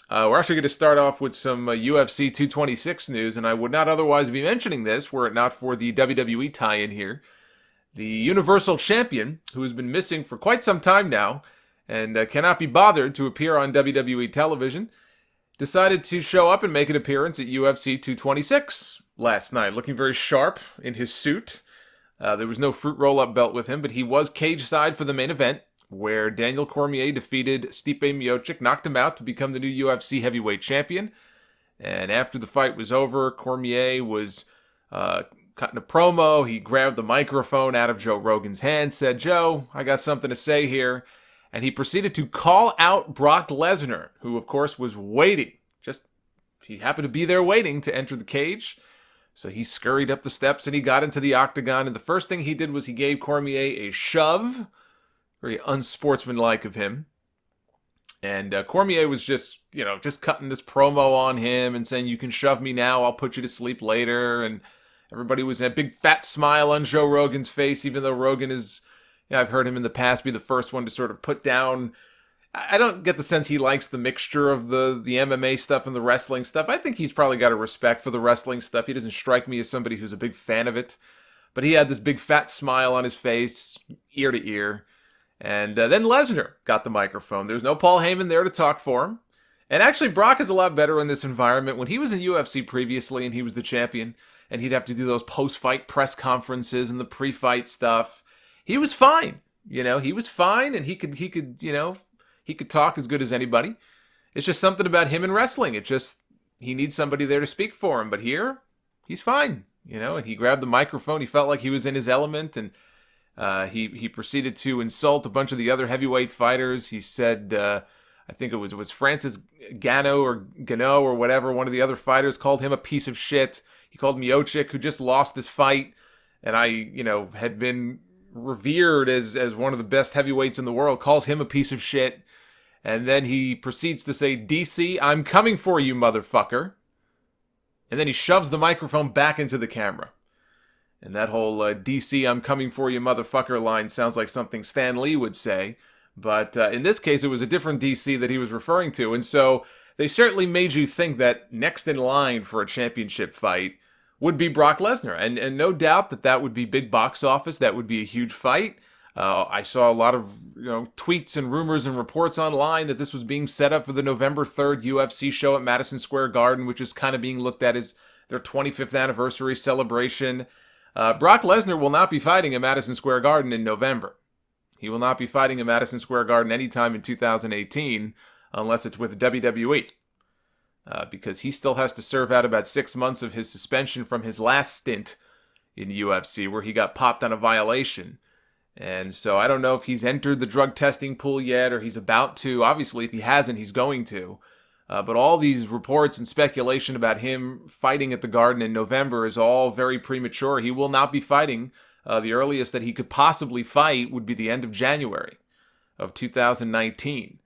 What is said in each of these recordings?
We're actually going to start off with some UFC 226 news, and I would not otherwise be mentioning this were it not for the WWE tie-in here. The Universal Champion, who has been missing for quite some time now and cannot be bothered to appear on WWE television, decided to show up and make an appearance at UFC 226 last night, looking very sharp in his suit. There was no fruit roll-up belt with him, but he was cage side for the main event, where Daniel Cormier defeated Stipe Miocic, knocked him out to become the new UFC heavyweight champion. And after the fight was over, Cormier was cutting a promo. He grabbed the microphone out of Joe Rogan's hand, said, "Joe, I got something to say here." And he proceeded to call out Brock Lesnar, who, of course, was waiting. He happened to be there waiting to enter the cage. So he scurried up the steps and he got into the octagon. And the first thing he did was he gave Cormier a shove. Very unsportsmanlike of him. And Cormier was just cutting this promo on him and saying, "You can shove me now, I'll put you to sleep later." And everybody was a big fat smile on Joe Rogan's face, even though Rogan is, I've heard him in the past be the first one to sort of put down. I don't get the sense he likes the mixture of the MMA stuff and the wrestling stuff. I think he's probably got a respect for the wrestling stuff. He doesn't strike me as somebody who's a big fan of it. But he had this big fat smile on his face, ear to ear. And then Lesnar got the microphone. There's no Paul Heyman there to talk for him. And actually, Brock is a lot better in this environment. When he was in UFC previously and he was the champion, and he'd have to do those post-fight press conferences and the pre-fight stuff, he was fine. He was fine, and he could talk as good as anybody. It's just something about him in wrestling. He needs somebody there to speak for him. But here, he's fine. And he grabbed the microphone. He felt like he was in his element, and he proceeded to insult a bunch of the other heavyweight fighters. He said, I think it was Francis Gano or whatever, one of the other fighters, called him a piece of shit. He called Miocic, who just lost this fight, and had been revered as one of the best heavyweights in the world, calls him a piece of shit. And then he proceeds to say, "DC, I'm coming for you, motherfucker." And then he shoves the microphone back into the camera. And that whole "DC, I'm coming for you, motherfucker" line sounds like something Stan Lee would say. But in this case, it was a different DC that he was referring to. And so they certainly made you think that next in line for a championship fight would be Brock Lesnar. And no doubt that would be big box office. That would be a huge fight. I saw a lot of tweets and rumors and reports online that this was being set up for the November 3rd UFC show at Madison Square Garden, which is kind of being looked at as their 25th anniversary celebration. Brock Lesnar will not be fighting at Madison Square Garden in November. He will not be fighting at Madison Square Garden anytime in 2018 unless it's with WWE. Because he still has to serve out about 6 months of his suspension from his last stint in UFC where he got popped on a violation. And so I don't know if he's entered the drug testing pool yet or he's about to. Obviously, if he hasn't, he's going to. But all these reports and speculation about him fighting at the Garden in November is all very premature. He will not be fighting. The earliest that he could possibly fight would be the end of January of 2019.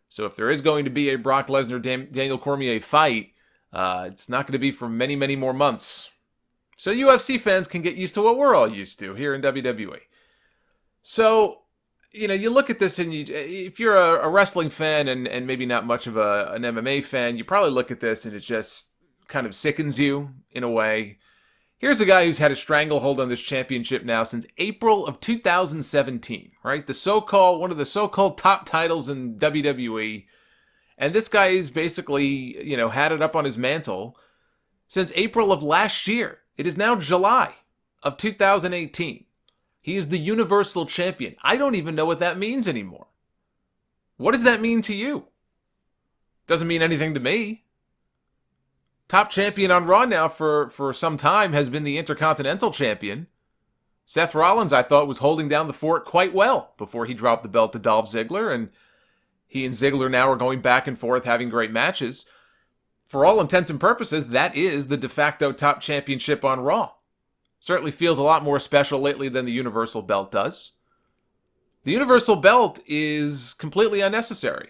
So if there is going to be a Brock Lesnar-Daniel Cormier fight, it's not going to be for many, many more months. So UFC fans can get used to what we're all used to here in WWE. So, you look at this and if you're a wrestling fan and maybe not much of an MMA fan, you probably look at this and it just kind of sickens you in a way. Here's a guy who's had a stranglehold on this championship now since April of 2017, right? One of the so-called top titles in WWE. And this guy is basically, had it up on his mantle since April of last year. It is now July of 2018. He is the Universal Champion. I don't even know what that means anymore. What does that mean to you? Doesn't mean anything to me. Top champion on Raw now for some time has been the Intercontinental Champion. Seth Rollins, I thought, was holding down the fort quite well before he dropped the belt to Dolph Ziggler, and he and Ziggler now are going back and forth having great matches. For all intents and purposes, that is the de facto top championship on Raw. Certainly feels a lot more special lately than the Universal Belt does. The Universal Belt is completely unnecessary.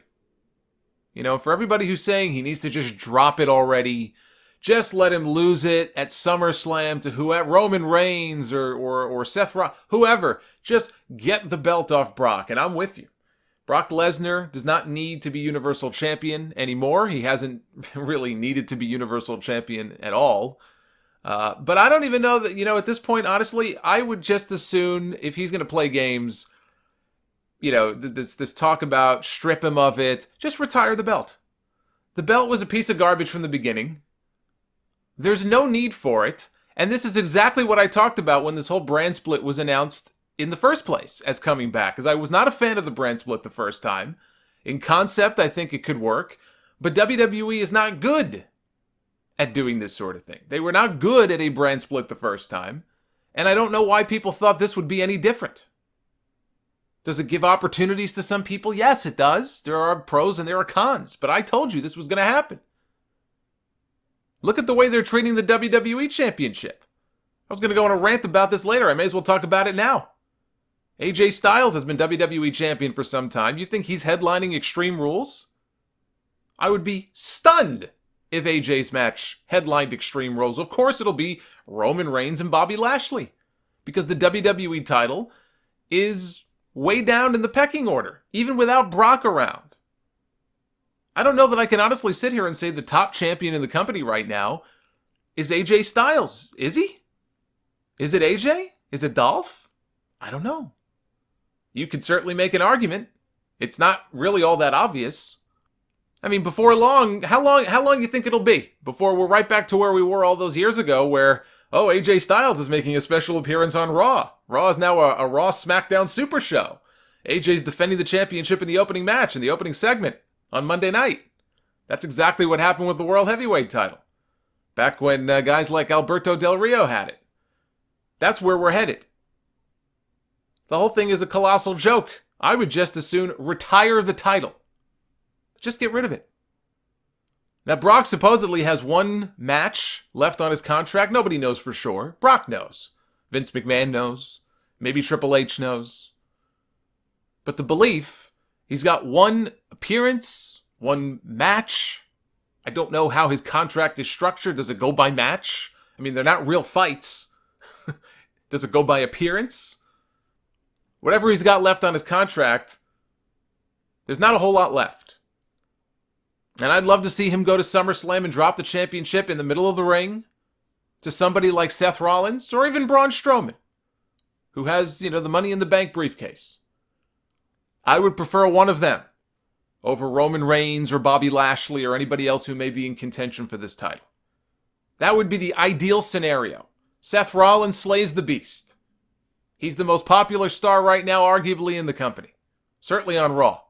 For everybody who's saying he needs to just drop it already, just let him lose it at SummerSlam to whoever, Roman Reigns or Seth Rollins, whoever. Just get the belt off Brock, and I'm with you. Brock Lesnar does not need to be Universal Champion anymore. He hasn't really needed to be Universal Champion at all. But I don't even know that, at this point, honestly, I would just as soon, if he's going to play games, this talk about strip him of it, just retire the belt. The belt was a piece of garbage from the beginning. There's no need for it. And this is exactly what I talked about when this whole brand split was announced in the first place as coming back. Because I was not a fan of the brand split the first time. In concept, I think it could work. But WWE is not good at doing this sort of thing. They were not good at a brand split the first time. And I don't know why people thought this would be any different. Does it give opportunities to some people? Yes, it does. There are pros and there are cons. But I told you this was going to happen. Look at the way they're treating the WWE Championship. I was going to go on a rant about this later. I may as well talk about it now. AJ Styles has been WWE Champion for some time. You think he's headlining Extreme Rules? I would be stunned if AJ's match headlined Extreme Rules. Of course it'll be Roman Reigns and Bobby Lashley. Because the WWE title is way down in the pecking order, even without Brock around. I don't know that I can honestly sit here and say the top champion in the company right now is AJ Styles. Is he? Is it AJ? Is it Dolph? I don't know. You could certainly make an argument. It's not really all that obvious. I mean, before long, how long you think it'll be before we're right back to where we were all those years ago where, AJ Styles is making a special appearance on Raw. Raw is now a Raw SmackDown Super Show. AJ's defending the championship in the opening match, in the opening segment on Monday night. That's exactly what happened with the World Heavyweight title. Back when guys like Alberto Del Rio had it. That's where we're headed. The whole thing is a colossal joke. I would just as soon retire the title. Just get rid of it. Now, Brock supposedly has one match left on his contract. Nobody knows for sure. Brock knows. Vince McMahon knows. Maybe Triple H knows. But the belief, he's got one appearance, one match. I don't know how his contract is structured. Does it go by match? I mean, they're not real fights. Does it go by appearance? Whatever he's got left on his contract, there's not a whole lot left. And I'd love to see him go to SummerSlam and drop the championship in the middle of the ring to somebody like Seth Rollins or even Braun Strowman, who has, the Money in the Bank briefcase. I would prefer one of them over Roman Reigns or Bobby Lashley or anybody else who may be in contention for this title. That would be the ideal scenario. Seth Rollins slays the beast. He's the most popular star right now, arguably, in the company. Certainly on Raw.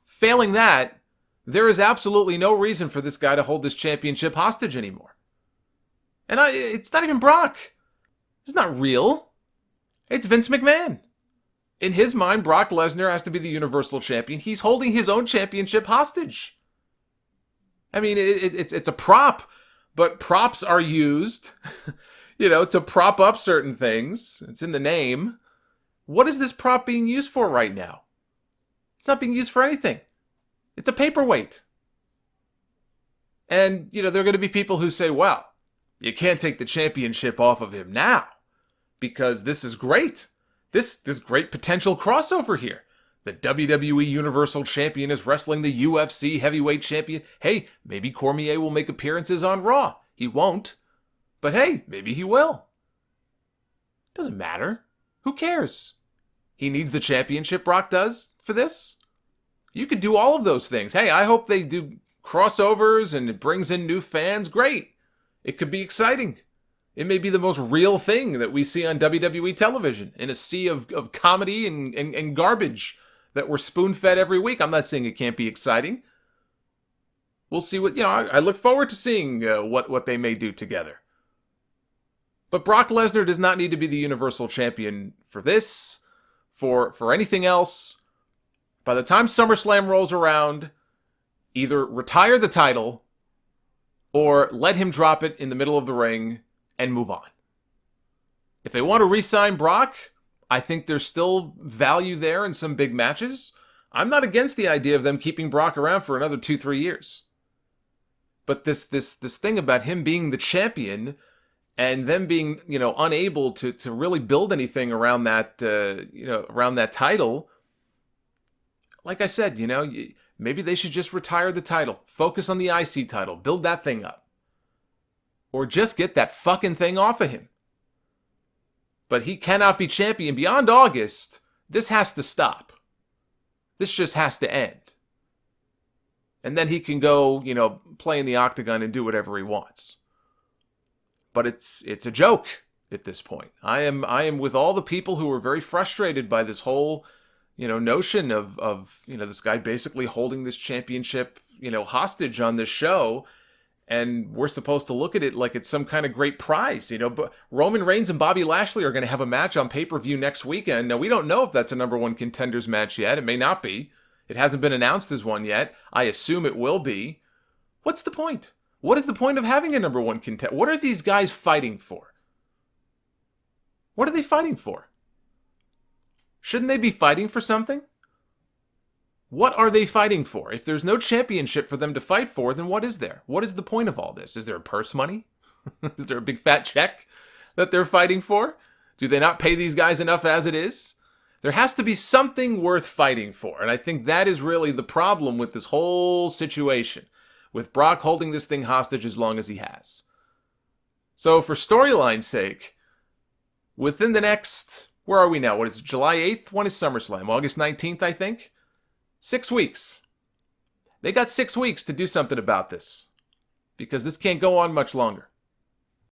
Failing that, there is absolutely no reason for this guy to hold this championship hostage anymore. And it's not even Brock. It's not real. It's Vince McMahon. In his mind, Brock Lesnar has to be the Universal Champion. He's holding his own championship hostage. I mean, it's a prop, but props are used, to prop up certain things. It's in the name. What is this prop being used for right now? It's not being used for anything. It's a paperweight. And, there are going to be people who say, well, you can't take the championship off of him now because this is great. This great potential crossover here. The WWE Universal Champion is wrestling the UFC Heavyweight Champion. Hey, maybe Cormier will make appearances on Raw. He won't. But hey, maybe he will. Doesn't matter. Who cares? He needs the championship, Brock does, for this. You could do all of those things. Hey, I hope they do crossovers and it brings in new fans. Great. It could be exciting. It may be the most real thing that we see on WWE television in a sea of comedy and garbage that we're spoon-fed every week. I'm not saying it can't be exciting. We'll see what, I look forward to seeing what they may do together. But Brock Lesnar does not need to be the Universal Champion for this, for anything else. By the time SummerSlam rolls around, either retire the title or let him drop it in the middle of the ring and move on. If they want to re-sign Brock, I think there's still value there in some big matches. I'm not against the idea of them keeping Brock around for another 2-3 years. But this thing about him being the champion and them being, unable to really build anything around that, around that title, like I said, maybe they should just retire the title. Focus on the IC title. Build that thing up. Or just get that fucking thing off of him. But he cannot be champion beyond August. This has to stop. This just has to end. And then he can go, play in the octagon and do whatever he wants. But it's a joke at this point. I am with all the people who are very frustrated by this whole, notion of this guy basically holding this championship, hostage on this show. And we're supposed to look at it like it's some kind of great prize, But Roman Reigns and Bobby Lashley are going to have a match on pay-per-view next weekend. Now, we don't know if that's a number one contenders match yet. It may not be. It hasn't been announced as one yet. I assume it will be. What's the point? What is the point of having a number one contender? What are these guys fighting for? What are they fighting for? Shouldn't they be fighting for something? What are they fighting for? If there's no championship for them to fight for, then what is there? What is the point of all this? Is there purse money? Is there a big fat check that they're fighting for? Do they not pay these guys enough as it is? There has to be something worth fighting for. And I think that is really the problem with this whole situation, with Brock holding this thing hostage as long as he has. So for storyline's sake, within the next, where are we now? What is it, July 8th? When is SummerSlam? August 19th, I think? 6 weeks. They got 6 weeks to do something about this. Because this can't go on much longer.